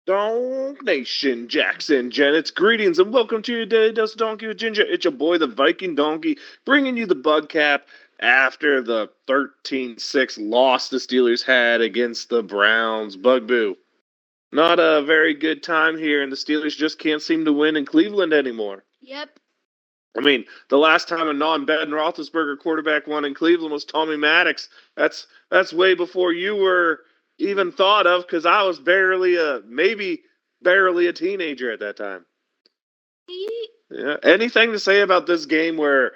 Donk Nation, Jackson, Janet's greetings and welcome to your Daily Dose of Donkey with Ginger. It's your boy, the Viking Donkey, bringing you the Bugcap after the 13-6 loss the Steelers had against the Browns. Bugboo. Not a very good time here, and the Steelers just can't seem to win in Cleveland anymore. Yep. I mean, the last time a non-Ben Roethlisberger quarterback won in Cleveland was Tommy Maddox. That's way before you were even thought of, because I was maybe barely a teenager at that time. Yeah. Anything to say about this game where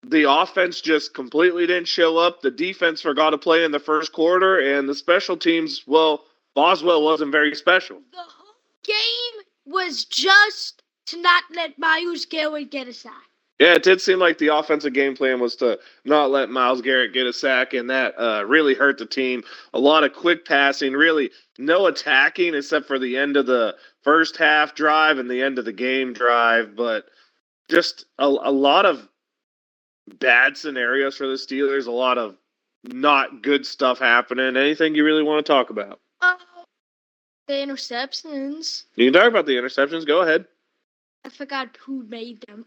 the offense just completely didn't show up, the defense forgot to play in the first quarter, and the special teams, well, Boswell wasn't very special. The whole game was just to not let Myles Garrett get a sack. Yeah, it did seem like the offensive game plan was to not let Myles Garrett get a sack, and that really hurt the team. A lot of quick passing, really no attacking except for the end of the first half drive and the end of the game drive, but just a lot of bad scenarios for the Steelers, a lot of not good stuff happening. Anything you really want to talk about? The interceptions. You can talk about the interceptions. Go ahead. I forgot who made them.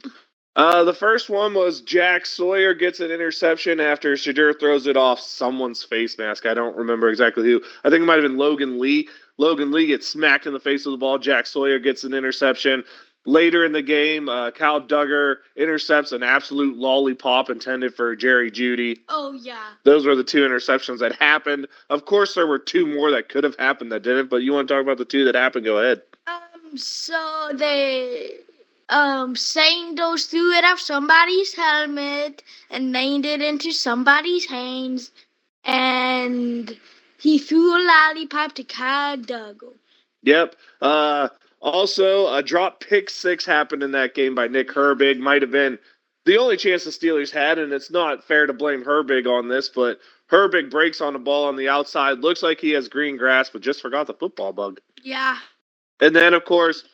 The first one was Jack Sawyer gets an interception after Shadur throws it off someone's face mask. I don't remember exactly who. I think it might have been Logan Lee. Logan Lee gets smacked in the face with the ball. Jack Sawyer gets an interception. Later in the game, Kyle Duggar intercepts an absolute lollipop intended for Jerry Jeudy. Oh, yeah. Those were the two interceptions that happened. Of course, there were two more that could have happened that didn't, but you want to talk about the two that happened? Go ahead. So they... Sandos threw it off somebody's helmet and nailed it into somebody's hands, and he threw a lollipop to Kyle Duggar. Yep. Also, a drop pick six happened in that game by Nick Herbig. Might have been the only chance the Steelers had, and it's not fair to blame Herbig on this, but Herbig breaks on the ball on the outside. Looks like he has green grass, but just forgot the football bug. Yeah. And then, of course,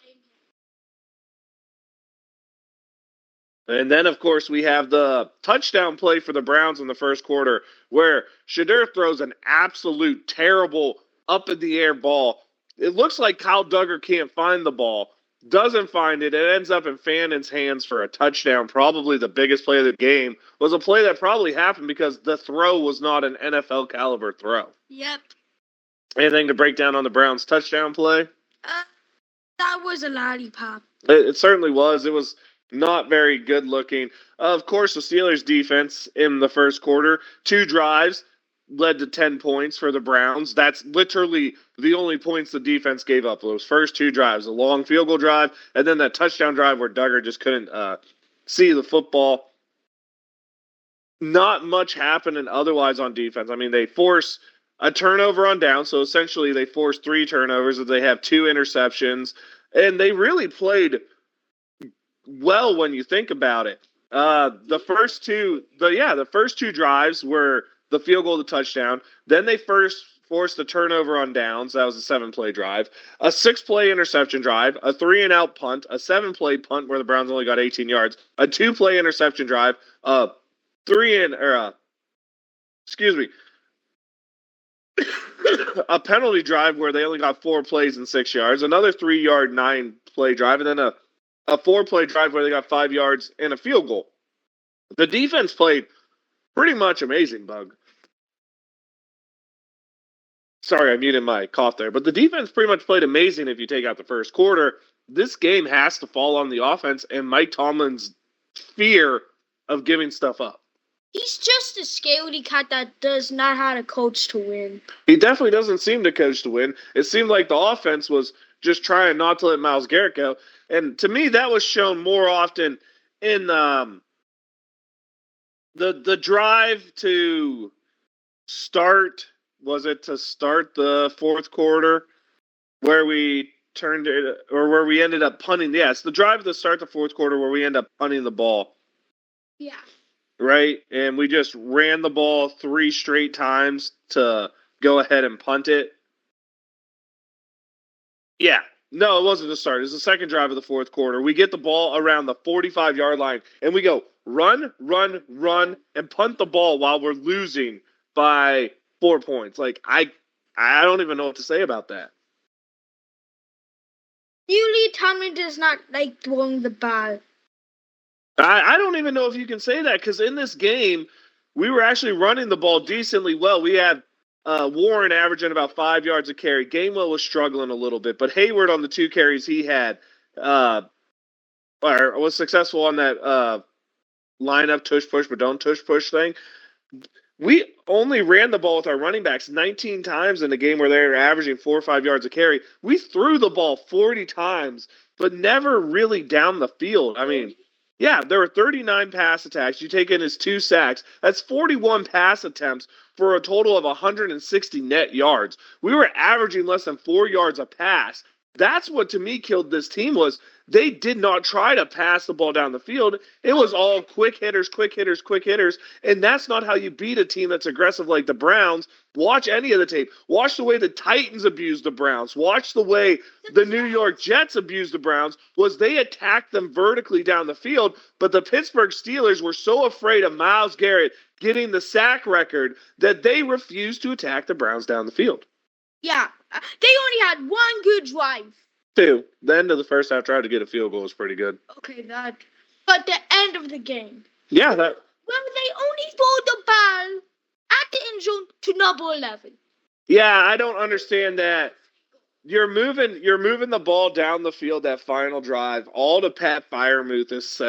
we have the touchdown play for the Browns in the first quarter where Shadur throws an absolute terrible up-in-the-air ball. It looks like Kyle Duggar can't find the ball, doesn't find it. It ends up in Fannon's hands for a touchdown. Probably the biggest play of the game. Was a play that probably happened because the throw was not an NFL-caliber throw. Yep. Anything to break down on the Browns' touchdown play? That was a lollipop. It certainly was. It was not very good looking. Of course, the Steelers' defense in the first quarter, 2 drives, led to 10 points for the Browns. That's literally the only points the defense gave up. Those first 2 drives, a long field goal drive, and then that touchdown drive where Duggar just couldn't see the football. Not much happening otherwise on defense. I mean, they force a turnover on down, so essentially they force 3 turnovers, and they have 2 interceptions, and they really played well when you think about it. The first two drives were the field goal to touchdown. Then they first forced a turnover on downs. That was a 7-play drive. A 6-play interception drive. A 3-and-out punt. A 7-play punt where the Browns only got 18 yards. A 2-play interception drive. A penalty drive where they only got 4 plays and 6 yards. Another 3-yard, 9-play drive. And then a 4-play drive where they got 5 yards and a field goal. The defense played pretty much amazing, Bug. Sorry, I muted my cough there. But the defense pretty much played amazing if you take out the first quarter. This game has to fall on the offense and Mike Tomlin's fear of giving stuff up. He's just a scaredy cat that does not know how to coach to win. He definitely doesn't seem to coach to win. It seemed like the offense was just trying not to let Myles Garrett go. And to me, that was shown more often in the drive to start. Was it to start the fourth quarter where we turned it, or where we ended up punting? Yes, the drive to start the fourth quarter where we end up punting the ball. Yeah. Right? And we just ran the ball 3 straight times to go ahead and punt it. Yeah. No, it wasn't the start. It was the second drive of the fourth quarter. We get the ball around the 45-yard line, and we go run, and punt the ball while we're losing by 4 points. Like, I don't even know what to say about that. Usually, Tomlin does not like throwing the ball. I don't even know if you can say that because in this game, we were actually running the ball decently well. We had Warren averaging about 5 yards a carry. Gainwell was struggling a little bit, but Hayward on the 2 carries he had or was successful on that line up tush push but don't tush push thing. We only ran the ball with our running backs 19 times in a game where they were averaging 4 or 5 yards a carry. We threw the ball 40 times, but never really down the field. I mean, yeah, there were 39 pass attacks. You take in his 2 sacks. That's 41 pass attempts for a total of 160 net yards. We were averaging less than 4 yards a pass. That's what to me killed this team was they did not try to pass the ball down the field. It was all quick hitters, quick hitters, quick hitters. And that's not how you beat a team that's aggressive like the Browns. Watch any of the tape. Watch the way the Titans abused the Browns. Watch the way the New York Jets abused the Browns. Was they attacked them vertically down the field, but the Pittsburgh Steelers were so afraid of Myles Garrett getting the sack record that they refused to attack the Browns down the field. Yeah, they only had one good drive. 2. The end of the first half tried to get a field goal was pretty good. Okay, that. But the end of the game. Yeah, that. Well, they only throw the ball at the end zone to number 11. Yeah, I don't understand that. You're moving the ball down the field that final drive, all to Pat Freiermuth is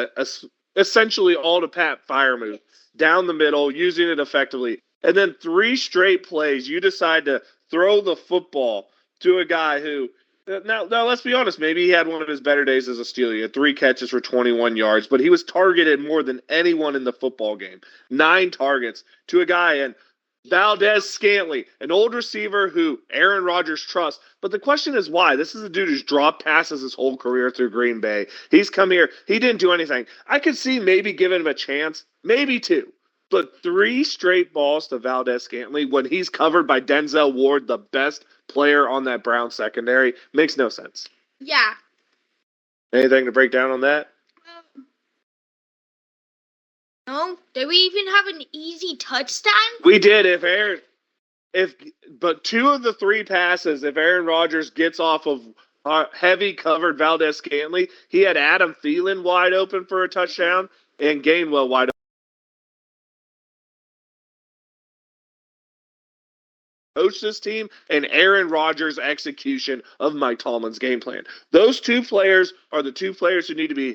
essentially all to Pat Freiermuth down the middle, using it effectively, and then 3 straight plays you decide to throw the football to a guy who. Now, let's be honest. Maybe he had one of his better days as a Steeler. He had 3 catches for 21 yards, but he was targeted more than anyone in the football game. 9 targets to a guy, and Valdez-Scantling, an old receiver who Aaron Rodgers trusts. But the question is why? This is a dude who's dropped passes his whole career through Green Bay. He's come here. He didn't do anything. I could see maybe giving him a chance, maybe 2. But 3 straight balls to Valdez-Scantling when he's covered by Denzel Ward, the best player on that Brown secondary, makes no sense. Yeah. Anything to break down on that? No. Did we even have an easy touchdown? We did. But 2 of the 3 passes, if Aaron Rodgers gets off of heavy covered Valdez-Scantling, he had Adam Thielen wide open for a touchdown and Gainwell wide open. Coach this team and Aaron Rodgers' execution of Mike Tomlin's game plan. Those 2 players are the 2 players who need to be,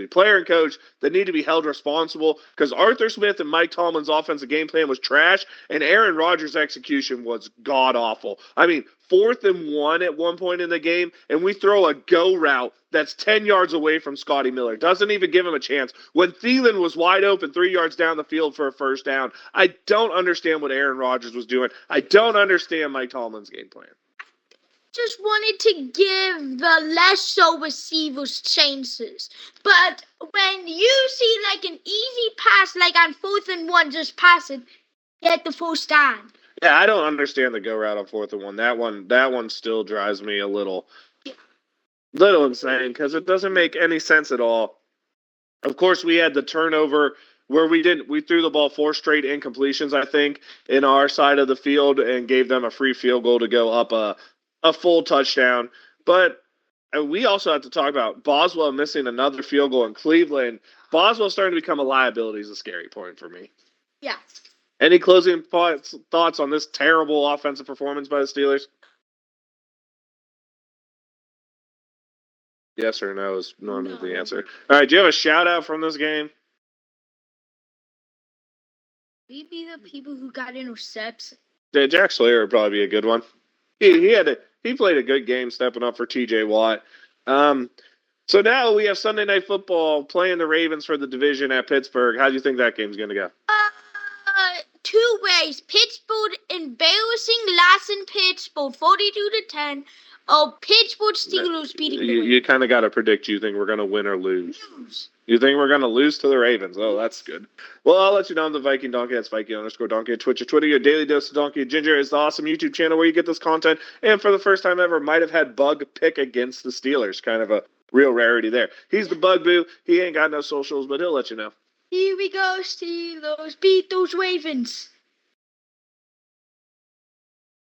player and coach that need to be held responsible because Arthur Smith and Mike Tomlin's offensive game plan was trash and Aaron Rodgers' execution was god awful. I mean, 4th and 1 at one point in the game, and we throw a go route that's 10 yards away from Scotty Miller. Doesn't even give him a chance. When Thielen was wide open 3 yards down the field for a first down, I don't understand what Aaron Rodgers was doing. I don't understand Mike Tomlin's game plan. Just wanted to give the lesser receivers chances. But when you see like an easy pass, like on 4th and 1, just pass it, get the first down. Yeah, I don't understand the go route on 4th and 1. That one still drives me a little insane because it doesn't make any sense at all. Of course, we had the turnover where we threw the ball 4 straight incompletions, I think, in our side of the field and gave them a free field goal to go up a full touchdown. But we also have to talk about Boswell missing another field goal in Cleveland. Boswell's starting to become a liability is a scary point for me. Yeah. Any closing thoughts on this terrible offensive performance by the Steelers? Yes or no is normally the answer. All right, do you have a shout-out from this game? Maybe the people who got intercepts. Yeah, Jack Slayer would probably be a good one. He played a good game stepping up for TJ Watt. So now we have Sunday Night Football playing the Ravens for the division at Pittsburgh. How do you think that game's going to go? 2 ways. Pittsburgh embarrassing loss in Pittsburgh, 42-10. Oh, Pittsburgh Steelers beating the Ravens. You kind of got to predict you think we're going to win or lose. You think we're going to lose to the Ravens? Oh, that's good. Well, I'll let you know I'm the Viking Donkey. That's Viking_Donkey at Twitch or Twitter. Your daily dose of Donkey and Ginger is the awesome YouTube channel where you get this content. And for the first time ever, might have had Bug pick against the Steelers. Kind of a real rarity there. He's the Bugaboo. He ain't got no socials, but he'll let you know. Here we go, Steelers. Beat those Ravens.